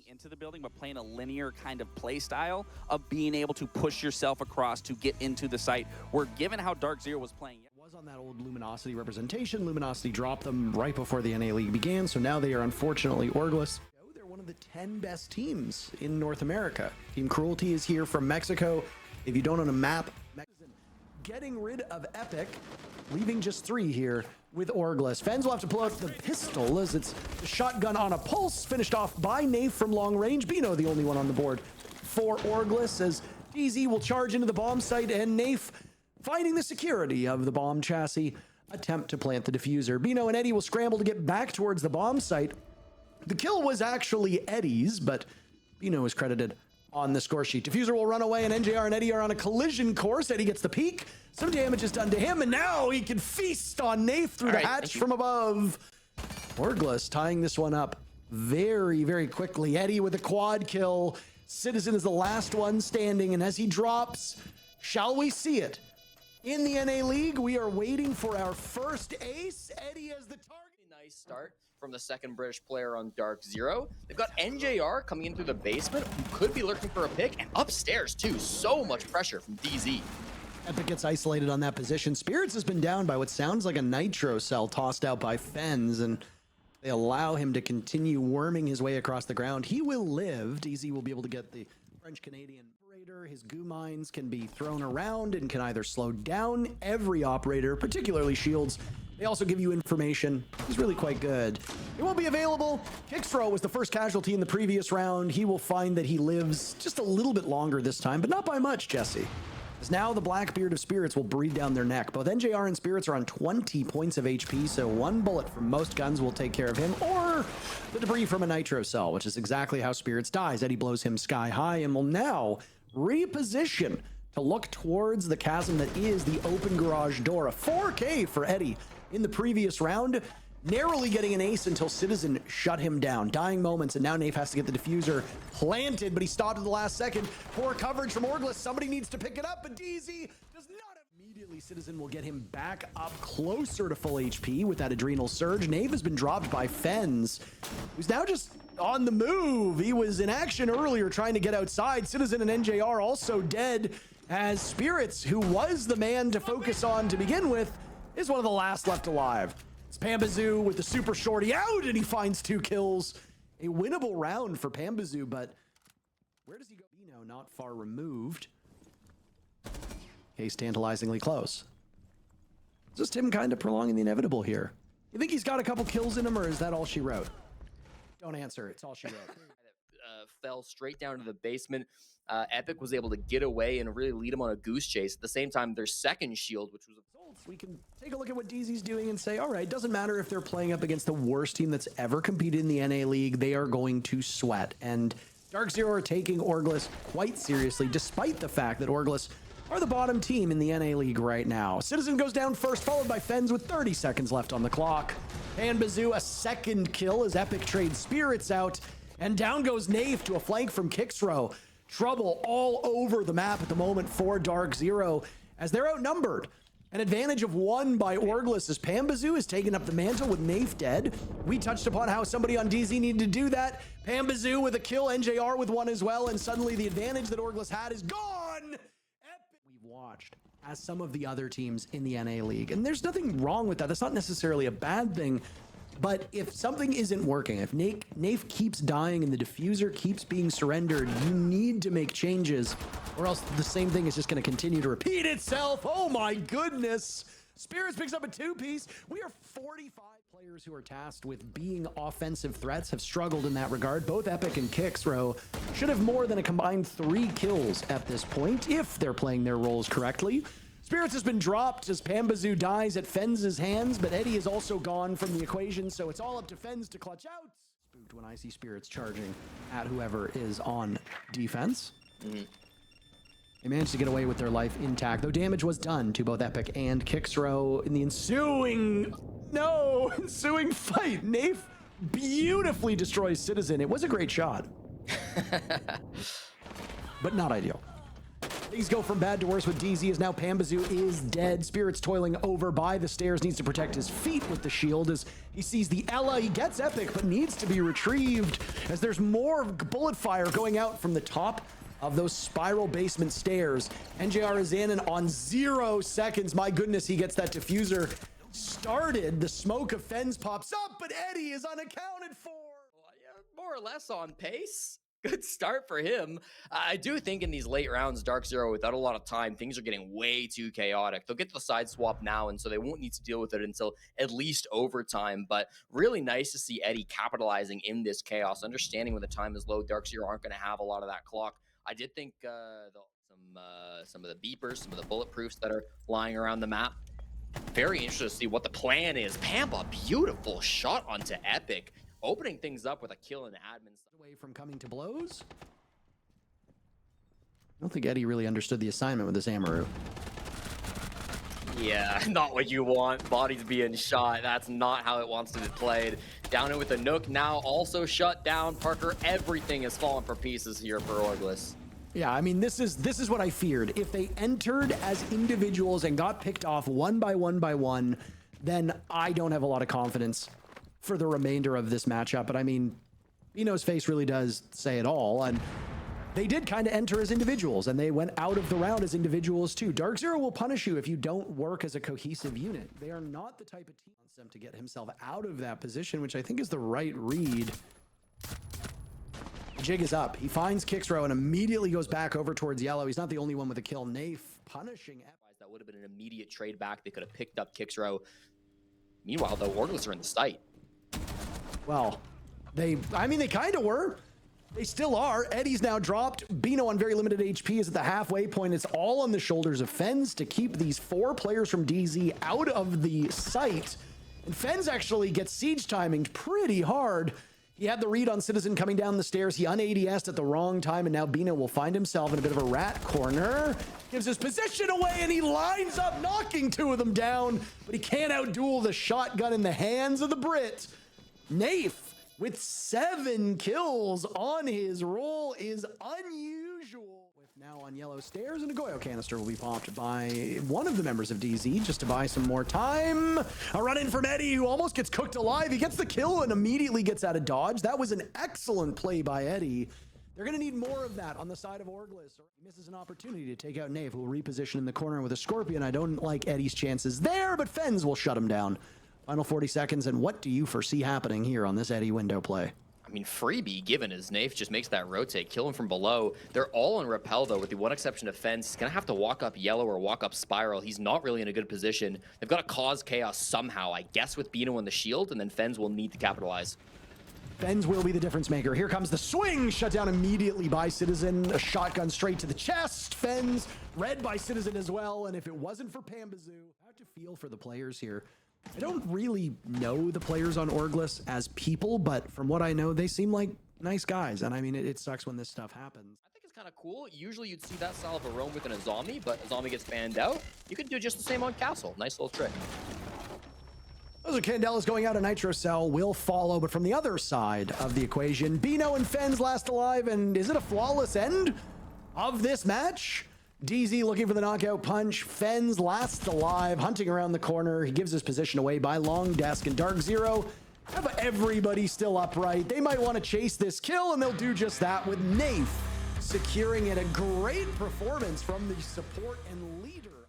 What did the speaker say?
into the building, but playing a linear kind of play style of being able to push yourself across to get into the site. Where given how DarkZero was playing, was on that old Luminosity representation. Luminosity dropped them right before the NA League began, so now they are unfortunately Orgless. They're one of the 10 best teams in North America. Team Cruelty is here from Mexico. If you don't own a map, getting rid of Epic, leaving just 3 here with Orgless. Fens will have to pull out the pistol as it's the shotgun on a pulse, finished off by Nafe from long range. Bino the only one on the board for Orgless as DZ will charge into the bomb site, and Nafe, finding the security of the bomb chassis, attempt to plant the diffuser. Bino and Eddie will scramble to get back towards the bomb site. The kill was actually Eddie's, but Bino is credited on the score sheet. Diffuser will run away, and NJR and Eddie are on a collision course. Eddie gets the peek. Some damage is done to him, and now he can feast on Nafe through the hatch from above. Orgless tying this one up very, very quickly. Eddie with a quad kill. Citizen is the last one standing, and as he drops, shall we see it? In the NA League, we are waiting for our first ace. Eddie as the target. Nice start from the second British player on DarkZero. They've got NJR coming in through the basement, who could be lurking for a pick, and upstairs too. So much pressure from DZ. Epic gets isolated on that position. Spirits has been down by what sounds like a nitro cell tossed out by Fens, and they allow him to continue worming his way across the ground. He will live. DZ will be able to get the French-Canadian operator. His goo mines can be thrown around and can either slow down every operator, particularly shields. They also give you information. He's really quite good. It won't be available. Kickstro was the first casualty in the previous round. He will find that he lives just a little bit longer this time, but not by much, Jesse. As now the Blackbeard of Spirits will breathe down their neck. Both NJR and Spirits are on 20 points of HP, so one bullet from most guns will take care of him, or the debris from a nitro cell, which is exactly how Spirits dies. Eddie blows him sky high and will now reposition to look towards the chasm that is the open garage door. A 4K for Eddie in the previous round, narrowly getting an ace until Citizen shut him down. Dying moments, and now Nafe has to get the diffuser planted, but he stopped at the last second. Poor coverage from Orgless. Somebody needs to pick it up, but DZ does not. Immediately, Citizen will get him back up closer to full HP with that adrenal surge. Nafe has been dropped by Fens, who's now just on the move. He was in action earlier trying to get outside. Citizen and NJR also dead, as Spirits, who was the man to focus on to begin with, is one of the last left alive. It's Pambazoo with the super shorty out, and he finds 2 kills. A winnable round for Pambazoo, but where does he go? Bino not far removed. Case tantalizingly close. Just him kind of prolonging the inevitable here. You think he's got a couple kills in him, or is that all she wrote? Don't answer. It's all she wrote. Fell straight down to the basement. Epic was able to get away and really lead him on a goose chase. At the same time, their second shield, which was we can take a look at what DZ's doing and say, all right, doesn't matter if they're playing up against the worst team that's ever competed in the NA League, they are going to sweat. And DarkZero are taking Orgless quite seriously, despite the fact that Orgless are the bottom team in the NA League right now. Citizen goes down first, followed by Fens with 30 seconds left on the clock. And Bazoo, a second kill as Epic trades Spirits out. And down goes Nafe to a flank from Kicksrow. Trouble all over the map at the moment for DarkZero as they're outnumbered. An advantage of 1 by Orgless as Pambazoo has taken up the mantle with Nafe dead. We touched upon how somebody on DZ needed to do that. Pambazoo with a kill, NJR with 1 as well, and suddenly the advantage that Orgless had is gone! Epic. We've watched as some of the other teams in the NA League, and there's nothing wrong with that. That's not necessarily a bad thing. But if something isn't working, if Nafe keeps dying and the diffuser keeps being surrendered, you need to make changes, or else the same thing is just going to continue to repeat itself. Oh my goodness. Spirits picks up a 2-piece. We are 45 players who are tasked with being offensive threats have struggled in that regard. Both Epic and Kicksrow should have more than a combined 3 kills at this point, if they're playing their roles correctly. Spirits has been dropped as Pambazoo dies at Fens' hands, but Eddie is also gone from the equation, so it's all up to Fens to clutch out. Spooked when I see Spirits charging at whoever is on defense. They managed to get away with their life intact, though damage was done to both Epic and Kicksrow in the ensuing fight. Nafe beautifully destroys Citizen. It was a great shot, but not ideal. Things go from bad to worse with DZ as now Pambazoo is dead. Spirit's toiling over by the stairs, needs to protect his feet with the shield as he sees the Ella. He gets Epic, but needs to be retrieved as there's more bullet fire going out from the top of those spiral basement stairs. NJR is in and on 0 seconds. My goodness, he gets that diffuser started. The smoke of Fens pops up, but Eddie is unaccounted for. More or less on pace. Good start for him. I do think in these late rounds, DarkZero, without a lot of time, things are getting way too chaotic. They'll get the side swap now, and so they won't need to deal with it until at least overtime. But really nice to see Eddie capitalizing in this chaos, understanding when the time is low, DarkZero aren't going to have a lot of that clock. I did think some of the beepers, some of the bulletproofs that are lying around the map. Very interested to see what the plan is. Pampa, beautiful shot onto Epic, opening things up with a kill in the admin. Away from coming to blows. I don't think Eddie really understood the assignment with this Amaru. Yeah, not what you want. Bodies being shot. That's not how it wants to be played. Down it with a Nook now also shut down. Parker, everything is falling for pieces here for Orgless. Yeah, I mean, this is what I feared. If they entered as individuals and got picked off one by one, then I don't have a lot of confidence for the remainder of this matchup. But I mean, Bino's face really does say it all. And they did kind of enter as individuals, and they went out of the round as individuals too. DarkZero will punish you if you don't work as a cohesive unit. They are not the type of team that wants them to get himself out of that position, which I think is the right read. Jig is up. He finds Kixrow and immediately goes back over towards yellow. He's not the only one with a kill. Nafe punishing. That would have been an immediate trade back. They could have picked up Kixrow. Meanwhile, though, Orgless are in the site. Well, they kind of were. They still are. Eddie's now dropped. Bino on very limited HP is at the halfway point. It's all on the shoulders of Fens to keep these 4 players from DZ out of the site. And Fens actually gets siege timinged pretty hard. He had the read on Citizen coming down the stairs. He un-ADS'd at the wrong time, and now Bino will find himself in a bit of a rat corner. Gives his position away, and he lines up, knocking 2 of them down, but he can't outduel the shotgun in the hands of the Brit. Nafe, with 7 kills on his roll, is unusual. With now on yellow stairs, and a Goyo canister will be popped by one of the members of DZ just to buy some more time. A run in from Eddie, who almost gets cooked alive. He gets the kill and immediately gets out of dodge. That was an excellent play by Eddie. They're going to need more of that on the side of Orgless. He misses an opportunity to take out Nave, who will reposition in the corner with a Scorpion. I don't like Eddie's chances there, but Fens will shut him down. Final 40 seconds, and what do you foresee happening here on this Eddie window play? I mean, freebie given as Nafe just makes that rotate, kill him from below. They're all on repel, though, with the one exception of Fens. He's going to have to walk up yellow or walk up spiral. He's not really in a good position. They've got to cause chaos somehow, I guess, with Bino on the shield, and then Fens will need to capitalize. Fens will be the difference maker. Here comes the swing, shut down immediately by Citizen. A shotgun straight to the chest. Fens read by Citizen as well, and if it wasn't for Pambazoo, I have to feel for the players here. I don't really know the players on Orgless as people, but from what I know, they seem like nice guys. And I mean, it sucks when this stuff happens. I think it's kind of cool. Usually you'd see that style of a roam within a zombie, but a zombie gets banned out. You could do just the same on Castle. Nice little trick. Those are Candela's going out. A Nitro Cell will follow, but from the other side of the equation, Bino and Fens last alive. And is it a flawless end of this match? DZ looking for the knockout punch. Fens last alive, hunting around the corner. He gives his position away by Long Desk, and DarkZero have everybody still upright. They might want to chase this kill, and they'll do just that with Nafe securing it. A great performance from the support and leader.